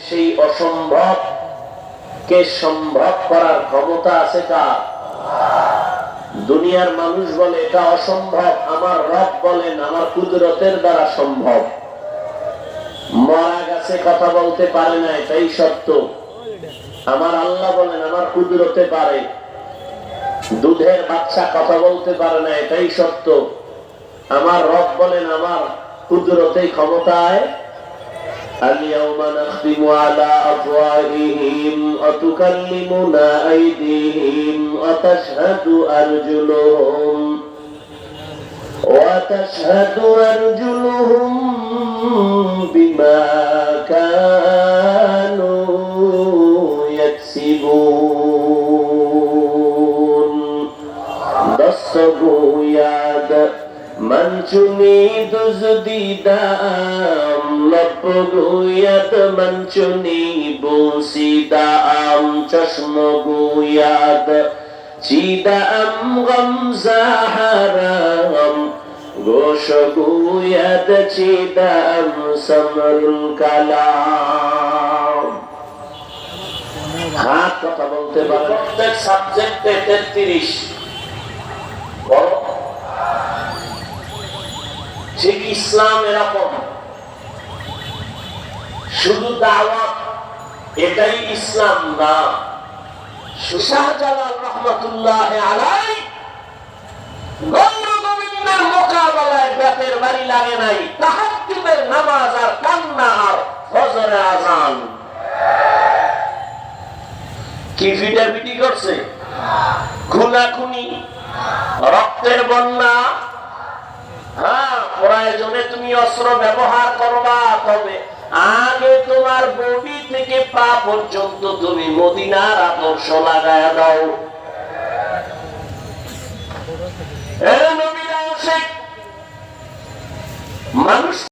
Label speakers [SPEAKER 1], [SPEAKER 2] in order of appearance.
[SPEAKER 1] সেই অসম্ভব কে সম্ভব করার ক্ষমতা আছে কার? দুনিয়ার মানুষ বলে এটা অসম্ভব, আমার রব বলেন আমার কুদরতের দ্বারা সম্ভব। মরা গাছে কথা বলতে পারে না, এটাই সত্য। আমার আল্লাহ বলেন আমার কুদরতে পারে। দুধের বাচ্চা কথা বলতে পারে না, এটাই সত্য। আমার রব বলেন আমার কুদরতে ক্ষমতায়। اليوم نختم على أفواههم وتكلمنا أيديهم وتشهد أرجلهم بما كانوا يكسبون دستگو یاد منچونی دزدیدام لبگوید منچونی بوسیدام چشمگوید چیدام غمزه حرام گوشگوید چیدام سمر الکلام। হাত কথা বলতে পারে, প্রত্যেক সাবজেক্টে 33 বড়। ঠিক ইসলাম এরকম, শুধু দাওয়াত এটাই ইসলাম না। শাহজালাল রহমাতুল্লাহ আলাইহি গৌর গোবিন্দের মোকাবেলায় ব্যাপের বাড়ি লাগে নাই, তাহাজ্জুদের নামাজ আর কান্না আর ফজরের আযান কি ফিটাফিটি করছে, খুনাখুনি, রক্তের বন্যা। হ্যাঁ, প্রয়োজনে তুমি অস্ত্র ব্যবহার করবা, তবে আগে তোমার বডি থেকে পা পর্যন্ত তুমি মদিনার আদর্শ লাগায়া দাও।